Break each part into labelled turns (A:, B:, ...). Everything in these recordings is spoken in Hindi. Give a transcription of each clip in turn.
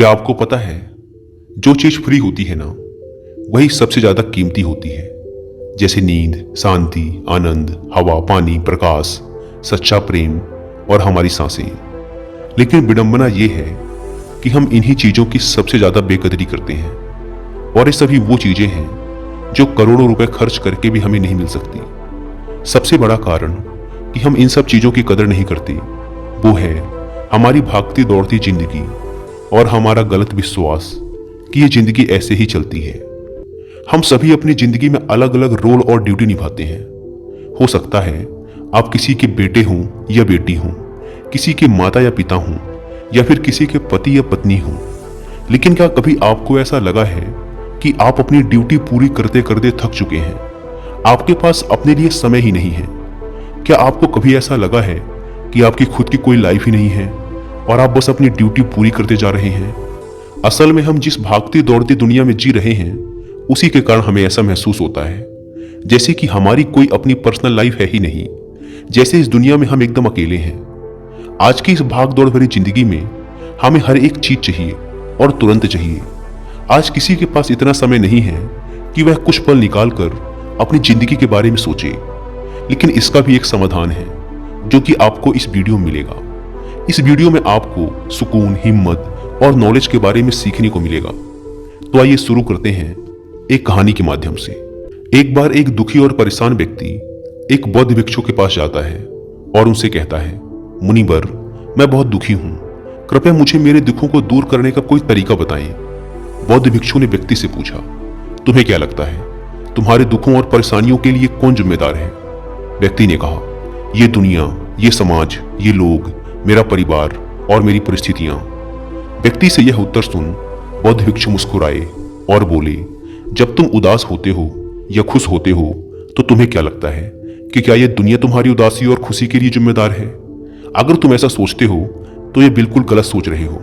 A: क्या आपको पता है, जो चीज फ्री होती है ना, वही सबसे ज्यादा कीमती होती है। जैसे नींद, शांति, आनंद, हवा, पानी, प्रकाश, सच्चा प्रेम और हमारी सांसें। लेकिन विडंबना यह है कि हम इन्हीं चीजों की सबसे ज्यादा बेकदरी करते हैं। और ये सभी वो चीजें हैं जो करोड़ों रुपए खर्च करके भी हमें नहीं मिल सकती। सबसे बड़ा कारण कि हम इन सब चीजों की कदर नहीं करते वो है हमारी भागती दौड़ती जिंदगी और हमारा गलत विश्वास कि ये जिंदगी ऐसे ही चलती है। हम सभी अपनी जिंदगी में अलग अलग रोल और ड्यूटी निभाते हैं। हो सकता है आप किसी के बेटे हों या बेटी हों, किसी के माता या पिता हों, या फिर किसी के पति या पत्नी हों। लेकिन क्या कभी आपको ऐसा लगा है कि आप अपनी ड्यूटी पूरी करते करते थक चुके हैं, आपके पास अपने लिए समय ही नहीं है? क्या आपको कभी ऐसा लगा है कि आपकी खुद की कोई लाइफ ही नहीं है और आप बस अपनी ड्यूटी पूरी करते जा रहे हैं? असल में हम जिस भागती दौड़ती दुनिया में जी रहे हैं, उसी के कारण हमें ऐसा महसूस होता है जैसे कि हमारी कोई अपनी पर्सनल लाइफ है ही नहीं, जैसे इस दुनिया में हम एकदम अकेले हैं। आज की इस भाग दौड़ भरी जिंदगी में हमें हर एक चीज चाहिए और तुरंत चाहिए। आज किसी के पास इतना समय नहीं है कि वह कुछ पल निकाल कर अपनी जिंदगी के बारे में सोचे। लेकिन इसका भी एक समाधान है जो कि आपको इस वीडियो में मिलेगा। इस वीडियो में आपको सुकून, हिम्मत और नॉलेज के बारे में सीखने को मिलेगा। तो आइए शुरू करते हैं एक कहानी के माध्यम से। एक बार एक दुखी और परेशान व्यक्ति एक बौद्ध भिक्षु के पास जाता है और उनसे कहता है, मुनिवर, मैं बहुत दुखी हूं, कृपया मुझे मेरे दुखों को दूर करने का कोई तरीका बताएं। बौद्ध भिक्षु ने व्यक्ति से पूछा, तुम्हें क्या लगता है, तुम्हारे दुखों और परेशानियों के लिए कौन जिम्मेदार है? व्यक्ति ने कहा, ये दुनिया, ये समाज, ये लोग, मेरा परिवार और मेरी परिस्थितियां। व्यक्ति से यह उत्तर सुन बौद्ध भिक्षु मुस्कुराए और बोले, जब तुम उदास होते हो या खुश होते हो तो तुम्हें क्या लगता है कि क्या यह दुनिया तुम्हारी उदासी और खुशी के लिए जिम्मेदार है? अगर तुम ऐसा सोचते हो तो यह बिल्कुल गलत सोच रहे हो।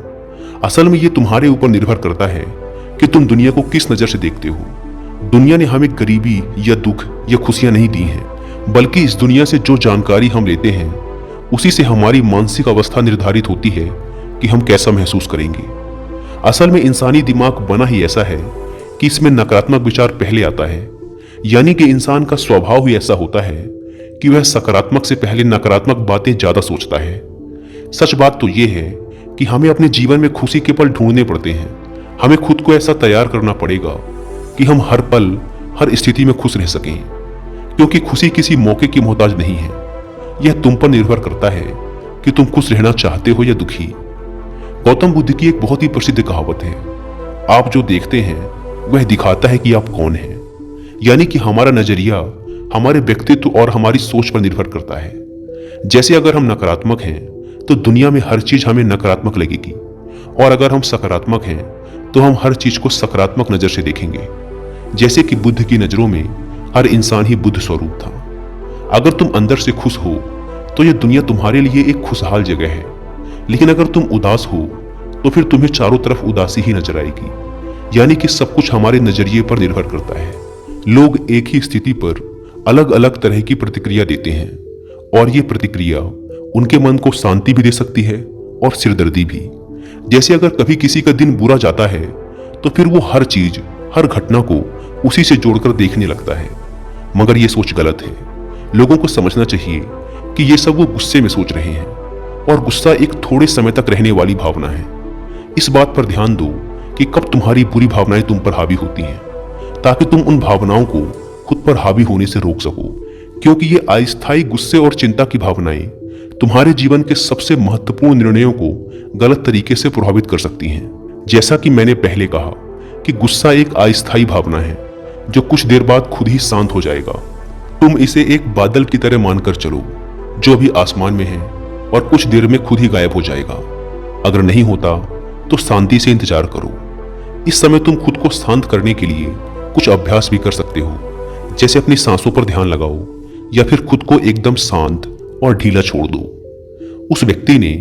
A: असल में यह तुम्हारे ऊपर निर्भर करता है कि तुम दुनिया को किस नजर से देखते हो। दुनिया ने हमें गरीबी या दुख या खुशियां नहीं दी हैं, बल्कि इस दुनिया से जो जानकारी हम लेते हैं उसी से हमारी मानसिक अवस्था निर्धारित होती है कि हम कैसा महसूस करेंगे। असल में इंसानी दिमाग बना ही ऐसा है कि इसमें नकारात्मक विचार पहले आता है। यानी कि इंसान का स्वभाव ही ऐसा होता है कि वह सकारात्मक से पहले नकारात्मक बातें ज्यादा सोचता है। सच बात तो यह है कि हमें अपने जीवन में खुशी के पल ढूंढने पड़ते हैं। हमें खुद को ऐसा तैयार करना पड़ेगा कि हम हर पल, हर स्थिति में खुश रह सकें, क्योंकि खुशी किसी मौके की मोहताज नहीं है। यह तुम पर निर्भर करता है कि तुम खुश रहना चाहते हो या दुखी। गौतम बुद्ध की एक बहुत ही प्रसिद्ध कहावत है, आप जो देखते हैं वह दिखाता है कि आप कौन हैं। यानी कि हमारा नजरिया हमारे व्यक्तित्व और हमारी सोच पर निर्भर करता है। जैसे अगर हम नकारात्मक हैं तो दुनिया में हर चीज हमें नकारात्मक लगेगी, और अगर हम सकारात्मक हैं तो हम हर चीज को सकारात्मक नजर से देखेंगे। जैसे कि बुद्ध की नजरों में हर इंसान ही बुद्ध स्वरूप था। अगर तुम अंदर से खुश हो तो यह दुनिया तुम्हारे लिए एक खुशहाल जगह है, लेकिन अगर तुम उदास हो तो फिर तुम्हें चारों तरफ उदासी ही नजर आएगी। यानी कि सब कुछ हमारे नजरिए पर निर्भर करता है। लोग एक ही स्थिति पर अलग अलग तरह की प्रतिक्रिया देते हैं, और ये प्रतिक्रिया उनके मन को शांति भी दे सकती है और सिरदर्दी भी। जैसे अगर कभी किसी का दिन बुरा जाता है तो फिर वो हर चीज, हर घटना को उसी से जोड़कर देखने लगता है। मगर ये सोच गलत है। लोगों को समझना चाहिए कि ये सब वो गुस्से में सोच रहे हैं, और गुस्सा एक थोड़े समय तक रहने वाली भावना है। इस बात पर ध्यान दो कि कब तुम्हारी बुरी भावनाएं तुम पर हावी होती हैं, ताकि तुम उन भावनाओं को खुद पर हावी होने से रोक सको। क्योंकि ये अस्थायी गुस्से और चिंता की भावनाएं तुम्हारे जीवन के सबसे महत्वपूर्ण निर्णयों को गलत तरीके से प्रभावित कर सकती हैं। जैसा कि मैंने पहले कहा कि गुस्सा एक अस्थायी भावना है जो कुछ देर बाद खुद ही शांत हो जाएगा। तुम इसे एक बादल की तरह मानकर चलो जो अभी आसमान में है और कुछ देर में खुद ही गायब हो जाएगा। अगर नहीं होता तो शांति से इंतजार करो। इस समय तुम खुद को शांत करने के लिए कुछ अभ्यास भी कर सकते हो, जैसे अपनी सांसों पर ध्यान लगाओ या फिर खुद को एकदम शांत और ढीला छोड़ दो। उस व्यक्ति ने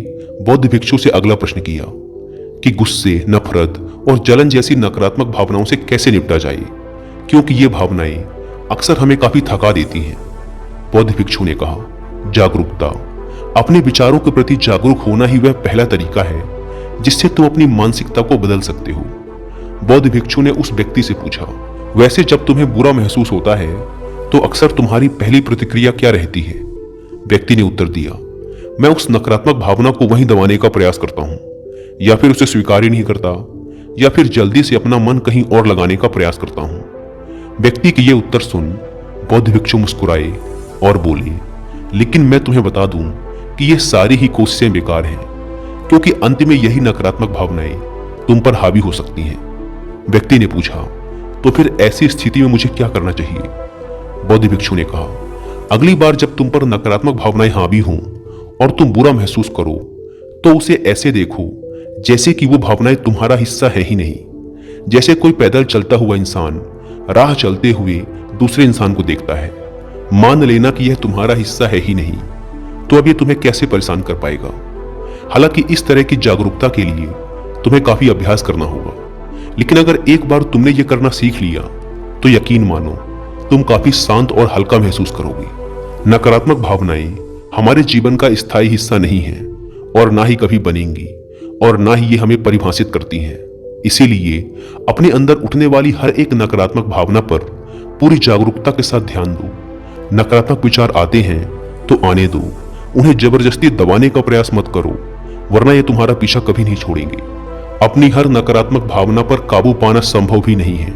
A: बौद्ध भिक्षु से अगला प्रश्न किया कि गुस्से, नफरत और जलन जैसी नकारात्मक भावनाओं से कैसे निपटा जाए, क्योंकि ये भावनाएं अक्सर हमें काफी थका देती हैं। बौद्ध भिक्षु ने कहा, जागरूकता। अपने विचारों के प्रति जागरूक होना ही वह पहला तरीका है जिससे तुम अपनी मानसिकता को बदल सकते हो। बौद्ध भिक्षु ने उस व्यक्ति से पूछा, वैसे जब तुम्हें बुरा महसूस होता है तो अक्सर तुम्हारी पहली प्रतिक्रिया क्या रहती है? व्यक्ति ने उत्तर दिया, मैं उस नकारात्मक भावना को वहीं दबाने का प्रयास करता हूं, या फिर उसे स्वीकार ही नहीं करता, या फिर जल्दी से अपना मन कहीं और लगाने का प्रयास करता हूं। व्यक्ति के ये उत्तर सुन बौद्ध भिक्षु मुस्कुराए और बोले, लेकिन मैं तुम्हें बता दूं कि ये सारी ही कोशिशें बेकार हैं, क्योंकि अंत में यही नकारात्मक भावनाएं तुम पर हावी हो सकती हैं। व्यक्ति ने पूछा, तो फिर ऐसी स्थिति में मुझे क्या करना चाहिए? बौद्ध भिक्षु ने कहा, अगली बार जब तुम पर नकारात्मक भावनाएं हावी हों और तुम बुरा महसूस करो तो उसे ऐसे देखो जैसे कि वो भावनाएं तुम्हारा हिस्सा है ही नहीं। जैसे कोई पैदल चलता हुआ इंसान राह चलते हुए दूसरे इंसान को देखता है, मान लेना कि यह तुम्हारा हिस्सा है ही नहीं, तो अब ये तुम्हें कैसे परेशान कर पाएगा? हालांकि इस तरह की जागरूकता के लिए तुम्हें काफी अभ्यास करना होगा, लेकिन अगर एक बार तुमने ये करना सीख लिया तो यकीन मानो तुम काफी शांत और हल्का महसूस करोगे। नकारात्मक भावनाएं हमारे जीवन का स्थायी हिस्सा नहीं है और ना ही कभी बनेंगी, और ना ही ये हमें परिभाषित करती हैं। इसीलिए अपने अंदर उठने वाली हर एक नकारात्मक भावना पर पूरी जागरूकता के साथ ध्यान दो। नकारात्मक विचार आते हैं तो आने दो, उन्हें जबरदस्ती दबाने का प्रयास मत करो, वरना ये तुम्हारा पीछा कभी नहीं छोड़ेंगे। अपनी हर नकारात्मक भावना पर काबू पाना संभव भी नहीं है,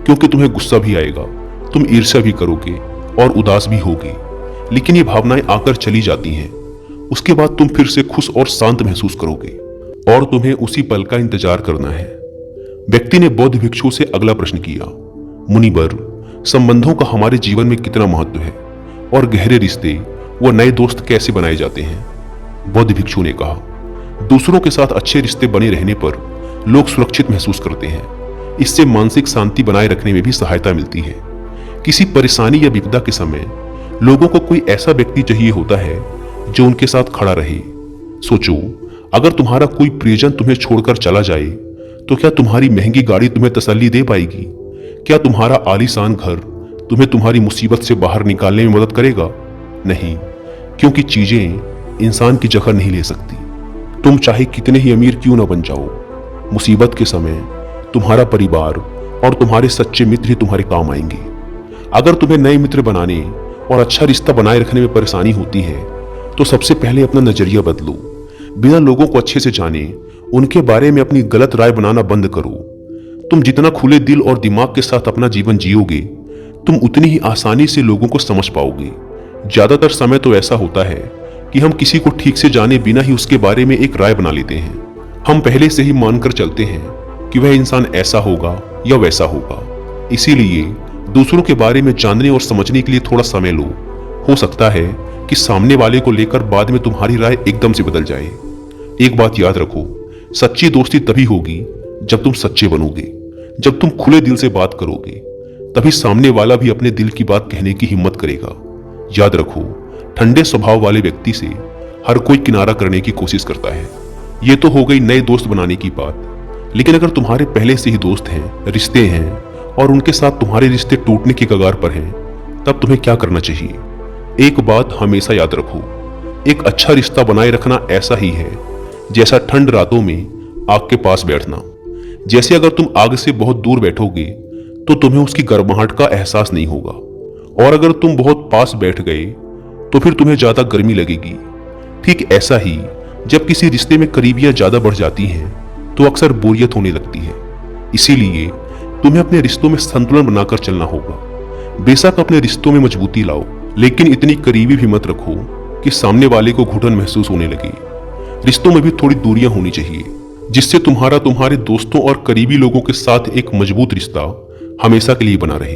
A: क्योंकि तुम्हें गुस्सा भी आएगा, तुम ईर्ष्या भी करोगे और उदास भी होगे, लेकिन ये भावनाएं आकर चली जाती हैं। उसके बाद तुम फिर से खुश और शांत महसूस करोगे और तुम्हें उसी पल का इंतजार करना है। व्यक्ति ने बौद्ध भिक्षु से अगला प्रश्न किया, मुनिवर, संबंधों का हमारे जीवन में कितना महत्व है और गहरे रिश्ते व नए दोस्त कैसे बनाए जाते हैं? बौद्ध भिक्षु ने कहा, दूसरों के साथ अच्छे रिश्ते बने रहने पर लोग सुरक्षित महसूस करते हैं। इससे मानसिक शांति बनाए रखने में भी सहायता मिलती है। किसी परेशानी या विपदा के समय लोगों को कोई ऐसा व्यक्ति चाहिए होता है जो उनके साथ खड़ा रहे। सोचो, अगर तुम्हारा कोई प्रियजन तुम्हें छोड़कर चला जाए तो क्या तुम्हारी महंगी गाड़ी तुम्हें तसल्ली दे पाएगी? क्या तुम्हारा आलीशान घर तुम्हें तुम्हारी मुसीबत से बाहर निकालने में मदद करेगा? नहीं, क्योंकि चीजें इंसान की जगह नहीं ले सकती। तुम चाहे कितने ही अमीर क्यों न बन जाओ, मुसीबत के समय तुम्हारा परिवार और तुम्हारे सच्चे मित्र ही तुम्हारे काम आएंगे। अगर तुम्हें नए मित्र बनाने और अच्छा रिश्ता बनाए रखने में परेशानी होती है तो सबसे पहले अपना नजरिया बदलो। बिना लोगों को अच्छे से जाने उनके बारे में अपनी गलत राय बनाना बंद करो। तुम जितना खुले दिल और दिमाग के साथ अपना जीवन जियोगे, तुम उतनी ही आसानी से लोगों को समझ पाओगे। ज्यादातर समय तो ऐसा होता है कि हम किसी को ठीक से जाने बिना ही उसके बारे में एक राय बना लेते हैं। हम पहले से ही मानकर चलते हैं कि वह इंसान ऐसा होगा या वैसा होगा। इसीलिए दूसरों के बारे में जानने और समझने के लिए थोड़ा समय लो। हो सकता है कि सामने वाले को लेकर बाद में तुम्हारी राय एकदम से बदल जाए। एक बात याद रखो, सच्ची दोस्ती तभी होगी जब तुम सच्चे बनोगे। जब तुम खुले दिल से बात करोगे तभी सामने वाला भी अपने दिल की बात कहने की हिम्मत करेगा। याद रखो, ठंडे स्वभाव वाले व्यक्ति से हर कोई किनारा करने की कोशिश करता है। ये तो हो गई नए दोस्त बनाने की बात, लेकिन अगर तुम्हारे पहले से ही दोस्त हैं, रिश्ते हैं और उनके साथ तुम्हारे रिश्ते टूटने की कगार पर हैं, तब तुम्हें क्या करना चाहिए? एक बात हमेशा याद रखो, एक अच्छा रिश्ता बनाए रखना ऐसा ही है जैसा ठंड रातों में आग के पास बैठना। जैसे अगर तुम आग से बहुत दूर बैठोगे तो तुम्हें उसकी गर्माहट का एहसास नहीं होगा, और अगर तुम बहुत पास बैठ गए तो फिर तुम्हें ज्यादा गर्मी लगेगी। ठीक ऐसा ही जब किसी रिश्ते में करीबियां ज्यादा बढ़ जाती हैं तो अक्सर बोरियत होने लगती है। इसीलिए तुम्हें अपने रिश्तों में संतुलन बनाकर चलना होगा। बेशक अपने रिश्तों में मजबूती लाओ, लेकिन इतनी करीबी भी मत रखो कि सामने वाले को घुटन महसूस होने लगे। रिश्तों में भी थोड़ी दूरियां होनी चाहिए, जिससे तुम्हारे दोस्तों और करीबी लोगों के साथ एक मजबूत रिश्ता हमेशा के लिए बना रहे।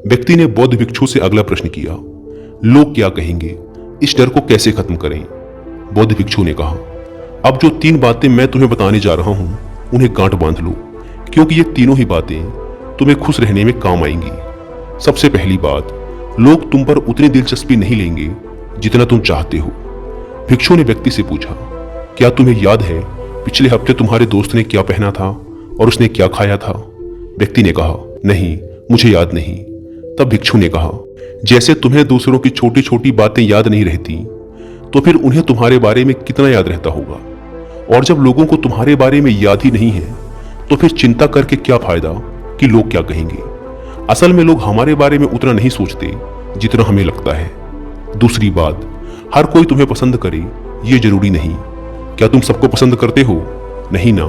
A: व्यक्ति ने बौद्ध भिक्षु से अगला प्रश्न किया, लोग क्या कहेंगे, इस डर को कैसे खत्म करें? बौद्ध भिक्षु ने कहा, अब जो 3 बातें मैं तुम्हें बताने जा रहा हूं उन्हें गांठ बांध लो, क्योंकि ये तीनों ही बातें तुम्हें खुश रहने में काम आएंगी। सबसे पहली बात, लोग तुम पर उतनी दिलचस्पी नहीं लेंगे जितना तुम चाहते हो। भिक्षु ने व्यक्ति से पूछा, क्या तुम्हें याद है पिछले हफ्ते तुम्हारे दोस्त ने क्या पहना था और उसने क्या खाया था? व्यक्ति ने कहा, नहीं, मुझे याद नहीं। तब भिक्षु ने कहा, जैसे तुम्हें दूसरों की छोटी छोटी बातें याद नहीं रहती, तो फिर उन्हें तुम्हारे बारे में कितना याद रहता होगा। और जब लोगों को तुम्हारे बारे में याद ही नहीं है तो फिर चिंता करके क्या फायदा कि लोग क्या कहेंगे। असल में लोग हमारे बारे में उतना नहीं सोचते जितना हमें लगता है। दूसरी बात, हर कोई तुम्हें पसंद करे ये जरूरी नहीं। क्या तुम सबको पसंद करते हो? नहीं ना।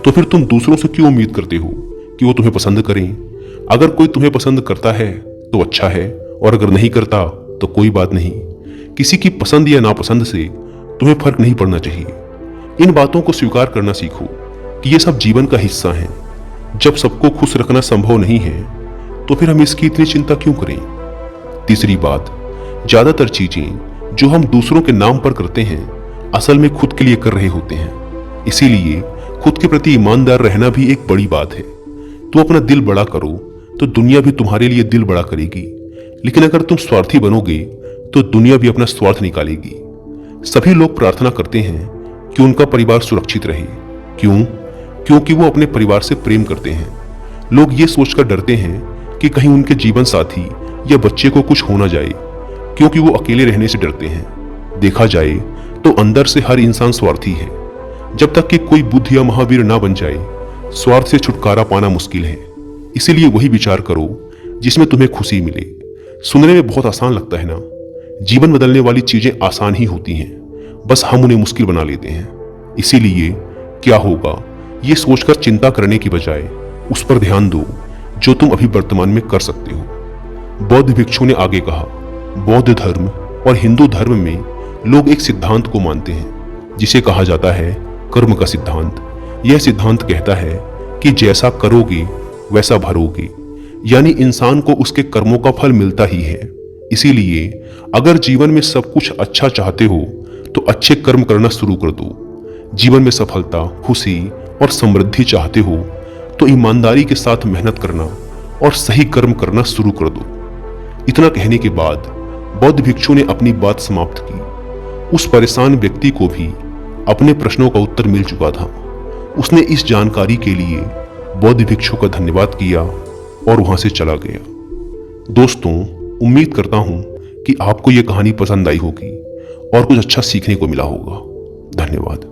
A: तो फिर तुम दूसरों से क्यों उम्मीद करते हो कि वो तुम्हें पसंद करें? अगर कोई तुम्हें पसंद करता है तो अच्छा है, और अगर नहीं करता तो कोई बात नहीं। किसी की पसंद या नापसंद से तुम्हें फर्क नहीं पड़ना चाहिए। इन बातों को स्वीकार करना सीखो कि ये सब जीवन का हिस्सा है। जब सबको खुश रखना संभव नहीं है तो फिर हम इसकी इतनी चिंता क्यों करें? तीसरी बात, ज्यादातर चीजें जो हम दूसरों के नाम पर करते हैं असल में खुद के लिए कर रहे होते हैं। इसीलिए खुद के प्रति ईमानदार रहना भी एक बड़ी बात है। तो अपना दिल बड़ा करो तो दुनिया भी तुम्हारे लिए दिल बड़ा करेगी, लेकिन अगर तुम स्वार्थी बनोगे तो दुनिया भी अपना स्वार्थ निकालेगी। सभी लोग प्रार्थना करते हैं कि उनका परिवार सुरक्षित रहे। क्यों? क्योंकि वो अपने परिवार से प्रेम करते हैं। लोग ये सोचकर डरते हैं कि कहीं उनके जीवन साथी या बच्चे को कुछ हो ना जाए, क्योंकि वो अकेले रहने से डरते हैं। देखा जाए तो अंदर से हर इंसान स्वार्थी है। जब तक कि कोई बुद्ध या महावीर ना बन जाए, स्वार्थ से छुटकारा पाना मुश्किल है। इसीलिए वही विचार करो जिसमें तुम्हें खुशी मिले। सुनने में बहुत आसान लगता है ना? जीवन बदलने वाली चीजें आसान ही होती हैं, बस हम उन्हें मुश्किल बना लेते हैं। इसीलिए क्या होगा ये सोचकर चिंता करने की बजाय उस पर ध्यान दो जो तुम अभी वर्तमान में कर सकते हो। बौद्ध भिक्षु ने आगे कहा, बौद्ध धर्म और हिंदू धर्म में लोग एक सिद्धांत को मानते हैं जिसे कहा जाता है कर्म का सिद्धांत। यह सिद्धांत कहता है कि जैसा करोगे वैसा भरोगे, यानी इंसान को उसके कर्मों का फल मिलता ही है। इसीलिए अगर जीवन में सब कुछ अच्छा चाहते हो तो अच्छे कर्म करना शुरू कर दो। जीवन में सफलता, खुशी और समृद्धि चाहते हो तो ईमानदारी के साथ मेहनत करना और सही कर्म करना शुरू कर दो। इतना कहने के बाद बौद्ध भिक्षु ने अपनी बात समाप्त की। उस परेशान व्यक्ति को भी अपने प्रश्नों का उत्तर मिल चुका था। उसने इस जानकारी के लिए बौद्ध भिक्षु का धन्यवाद किया और वहां से चला गया। दोस्तों, उम्मीद करता हूं कि आपको यह कहानी पसंद आई होगी और कुछ अच्छा सीखने को मिला होगा। धन्यवाद।